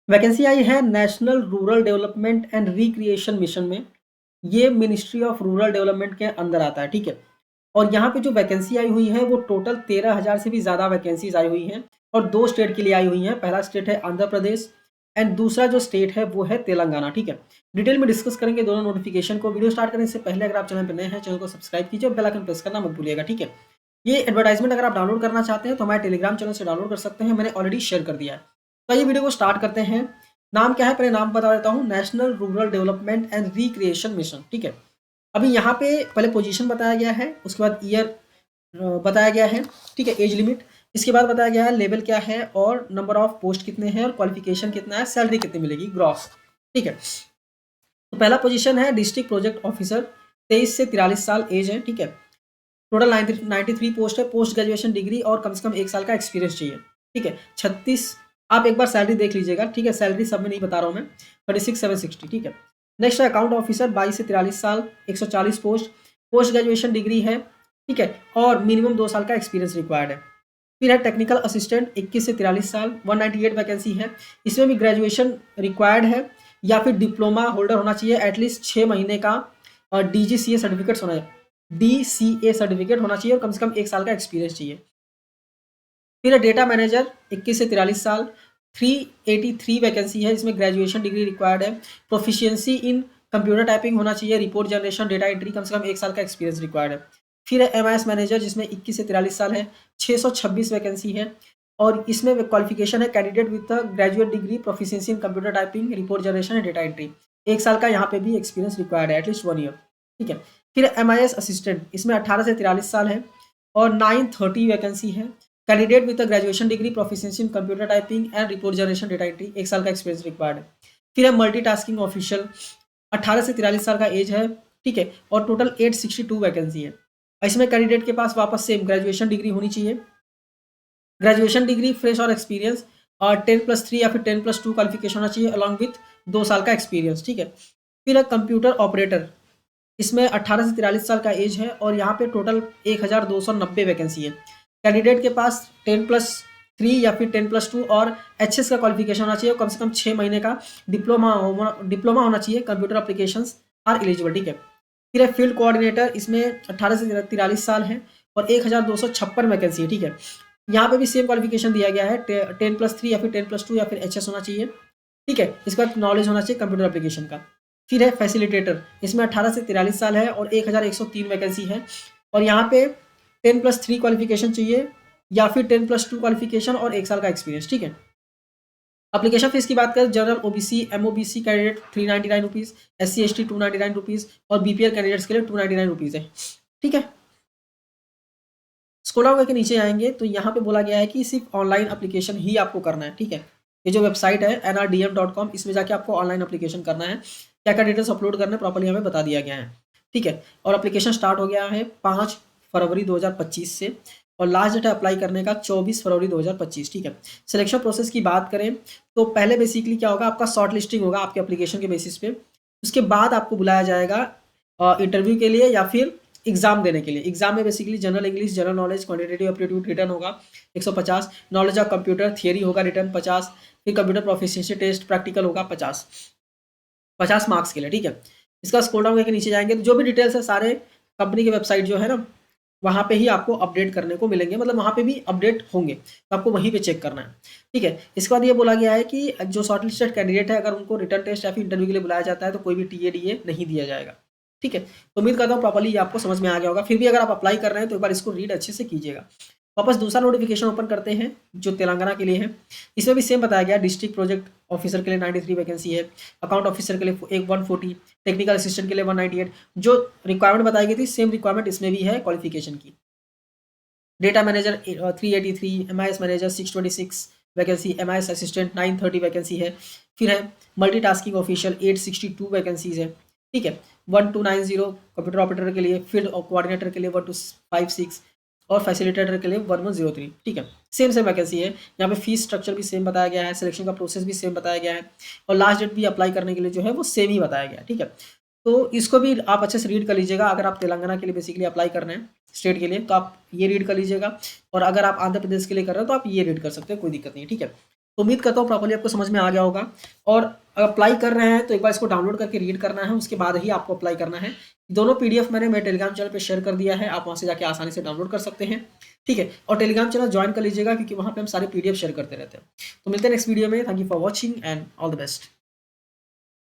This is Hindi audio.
वैकेंसी आई है national rural development and recreation mission में। ये मिनिस्ट्री ऑफ रूरल डेवलपमेंट के अंदर आता है, ठीक है। और यहाँ पे जो वैकेंसी आई हुई है वो टोटल 13,000 से भी ज़्यादा वैकेंसीज आई हुई हैं और 2 स्टेट के लिए आई हुई हैं। पहला स्टेट है आंध्र प्रदेश एंड दूसरा जो स्टेट है वो है तेलंगाना, ठीक है। डिटेल में डिस्कस करेंगे दोनों नोटिफिकेशन को। वीडियो स्टार्ट करने से पहले अगर आप चैनल पर नए हैं, चैनल को सब्सक्राइब कीजिए और बेल आइकन प्रेस करना मत भूलिएगा, ठीक है। ये एडवर्टाइजमेंट अगर आप डाउनलोड करना चाहते हैं तो हमारे टेलीग्राम चैनल से डाउनलोड कर सकते हैं, मैंने ऑलरेडी शेयर कर दिया है। तो ये वीडियो को स्टार्ट करते हैं। नाम क्या है, पहले नाम बता देता हूँ, national rural development and recreation mission, ठीक है। अभी यहाँ पे पहले पोजीशन बताया गया है, उसके बाद ईयर बताया गया है, ठीक है, एज लिमिट, इसके बाद बताया गया है लेवल क्या है और नंबर ऑफ पोस्ट कितने हैं और क्वालिफिकेशन कितना है, सैलरी कितनी मिलेगी ग्रॉस, ठीक है। तो पहला पोजीशन है डिस्ट्रिक्ट प्रोजेक्ट ऑफिसर, 23 से 43 साल एज है, ठीक है। टोटल 93 पोस्ट है, पोस्ट ग्रेजुएशन डिग्री और कम से कम 1 साल का एक्सपीरियंस चाहिए, ठीक है। 36, आप एक बार सैलरी देख लीजिएगा, ठीक है, सैलरी सब में नहीं बता रहा हूँ मैं, 36,760, ठीक है। नेक्स्ट है अकाउंट ऑफिसर, 22 से 43 साल, 140 पोस्ट, पोस्ट ग्रेजुएशन डिग्री है, ठीक है, और मिनिमम 2 साल का एक्सपीरियंस रिक्वायर्ड है। फिर है टेक्निकल असिस्टेंट, 21 से 43 साल, 198 वैकेंसी है, इसमें भी ग्रेजुएशन रिक्वायर्ड है या फिर डिप्लोमा होल्डर होना चाहिए, एटलीस्ट 6 महीने का और DGCA सर्टिफिकेट होना चाहिए, DCA सर्टिफिकेट होना चाहिए और कम से कम 1 साल का एक्सपीरियंस चाहिए। फिर है डेटा मैनेजर, 21 से 43 साल, 383 वैकेंसी है, इसमें ग्रेजुएशन डिग्री रिक्वायर्ड है, प्रोफिशिएंसी इन कंप्यूटर टाइपिंग होना चाहिए, रिपोर्ट जनरेशन, डेटा एंट्री, कम से कम 1 साल का एक्सपीरियंस रिक्वायर्ड है। फिर है MIS मैनेजर, जिसमें 21 से 43 साल है, 626 वैकेंसी है और इसमें क्वालिफिकेशन है candidate with graduate degree, proficiency in computer typing, report generation and data entry, 1 साल का यहाँ पे भी एक्सपीरियंस रिक्वायर्ड है, एटलीस्ट 1 ईयर, ठीक है। फिर MIS असिस्टेंट, इसमें 18 से 43 साल है और 930 वैकेंसी है, candidate with graduation degree, proficiency in computer typing and report generation, data entry, 1 साल का एक्सपीरियंस रिक्वायर्ड है। फिर है मल्टीटास्किंग ऑफिशियल, 18 से 43 साल का एज है, ठीक है, और टोटल 862 वैकेंसी है। इसमें कैंडिडेट के पास वापस सेम ग्रेजुएशन डिग्री होनी चाहिए, ग्रेजुएशन डिग्री फ्रेश और एक्सपीरियंस और 10+3 या फिर 10+2 क्वालिफिकेशन होना चाहिए अलॉन्ग विथ 2 साल का एक्सपीरियंस, ठीक है। फिर है कंप्यूटर ऑपरेटर, इसमें 18 से 43 साल का एज है और यहाँ पे टोटल 1290 वैकेंसी है। कैंडिडेट के पास 10+3 या फिर 10+2 और HS का क्वालिफिकेशन होना चाहिए, कम से कम 6 महीने का डिप्लोमा होना चाहिए, कंप्यूटर एप्लीकेशंस आर एलिजिबल, ठीक है। फिर है फील्ड कोऑर्डिनेटर, इसमें 18 से 43 साल है और 1256 वैकेंसी है, ठीक है। यहाँ पे भी सेम क्वालिफिकेशन दिया गया है, 10+3 या फिर 10+2 या फिर HS होना चाहिए, ठीक है। इसका नॉलेज होना चाहिए कंप्यूटर एप्लीकेशन का। फिर है फैसिलिटेटर, इसमें 18 से 43 साल है और 1103 वैकेंसी है और यहाँ पे 10+3 क्वालिफिकेशन चाहिए या फिर 10+2 क्वालिफिकेशन और 1 साल का एक्सपीरियंस, ठीक है। एप्लीकेशन फीस की बात करें, general OBC MOBC candidate 399 rupees, SC ST 299 rupees और BPL कैंडिडेट्स के लिए 299 रुपीज़ है, ठीक है। स्क्रॉल डाउन करके नीचे आएंगे तो यहाँ पे बोला गया है कि सिर्फ ऑनलाइन एप्लीकेशन ही आपको करना है, ठीक है। ये जो वेबसाइट है nrdm.com, इसमें जाके आपको ऑनलाइन एप्लीकेशन करना है, क्या क्या डिटेल्स अपलोड करने प्रॉपर्ली हमें बता दिया गया है, ठीक है। और एप्लीकेशन स्टार्ट हो गया है 5 फरवरी 2025 से और लास्ट डेट है अप्लाई करने का 24 फरवरी 2025, ठीक है। सिलेक्शन प्रोसेस की बात करें तो पहले बेसिकली क्या होगा, आपका शॉर्ट लिस्टिंग होगा आपके एप्लीकेशन के बेसिस पे, उसके बाद आपको बुलाया जाएगा इंटरव्यू के लिए या फिर एग्जाम देने के लिए। एग्जाम में basically general English, general knowledge, quantitative aptitude return होगा 150, नॉलेज ऑफ कंप्यूटर थियरी होगा रिटर्न 50, फिर कंप्यूटर प्रोफिशिएंसी टेस्ट प्रैक्टिकल होगा 50 मार्क्स के लिए, ठीक है। इसका स्क्रॉल डाउन करके नीचे जाएंगे तो जो भी डिटेल्स है सारे कंपनी की वेबसाइट जो है ना वहाँ पे ही आपको अपडेट करने को मिलेंगे, मतलब वहाँ पे भी अपडेट होंगे तो आपको वहीं पे चेक करना है, ठीक है। इसके बाद ये बोला गया है कि जो शॉर्ट लिस्टेड कैंडिडेट है अगर उनको रिटर्न टेस्ट या फिर इंटरव्यू के लिए बुलाया जाता है तो कोई भी TADA नहीं दिया जाएगा, ठीक है। तो उम्मीद करता हूँ प्रॉपर्ली ये आपको समझ में आ गया होगा। फिर भी अगर आप अप्लाई कर रहे हैं तो एक बार इसको रीड अच्छे से कीजिएगा। वापस दूसरा नोटिफिकेशन ओपन करते हैं जो तेलंगाना के लिए है। इसमें भी सेम बताया गया, डिस्ट्रिक्ट प्रोजेक्ट ऑफिसर के लिए 93 वैकेंसी है, अकाउंट ऑफिसर के लिए 140, टेक्निकल असिस्टेंट के लिए 198। जो रिक्वायरमेंट बताई गई थी सेम रिक्वायरमेंट इसमें भी है क्वालिफिकेशन की। Data manager 383, MIS manager 626 vacancy, MIS assistant 930 vacancy है। फिर है मल्टीटास्किंग ऑफिशियल 862 वैकेंसीज है, ठीक है। 1290 कंप्यूटर ऑपरेटर के लिए, फील्ड कोऑर्डिनेटर के लिए 1256 और फैसिलिटेटर के लिए 1103, ठीक है। सेम वैकेंसी है। यहाँ पे फीस स्ट्रक्चर भी सेम बताया गया है, सिलेक्शन का प्रोसेस भी सेम बताया गया है और लास्ट डेट भी अप्लाई करने के लिए जो है वो सेम ही बताया गया है, ठीक है। तो इसको भी आप अच्छे से रीड कर लीजिएगा। अगर आप तेलंगाना के लिए बेसिकली अप्लाई कर रहे हैं स्टेट के लिए तो आप ये रीड कर लीजिएगा और अगर आप आंध्र प्रदेश के लिए कर रहे हो तो आप ये रीड कर सकते हो, कोई दिक्कत नहीं है, ठीक है। तो उम्मीद करता हूँ प्रॉपर्ली आपको समझ में आ गया होगा। और अप्लाई कर रहे हैं तो एक बार इसको डाउनलोड करके रीड करना है, उसके बाद ही आपको अप्लाई करना है। दोनों पीडीएफ मैंने मेरे टेलीग्राम चैनल पे शेयर कर दिया है, आप वहाँ से जाके आसानी से डाउनलोड कर सकते हैं, ठीक है। और टेलीग्राम चैनल ज्वाइन कर लीजिएगा, क्योंकि वहाँ पे हम सारे पीडीएफ शेयर करते रहते हैं। तो मिलते हैं नेक्स्ट वीडियो में। Thank you for watching and all the best.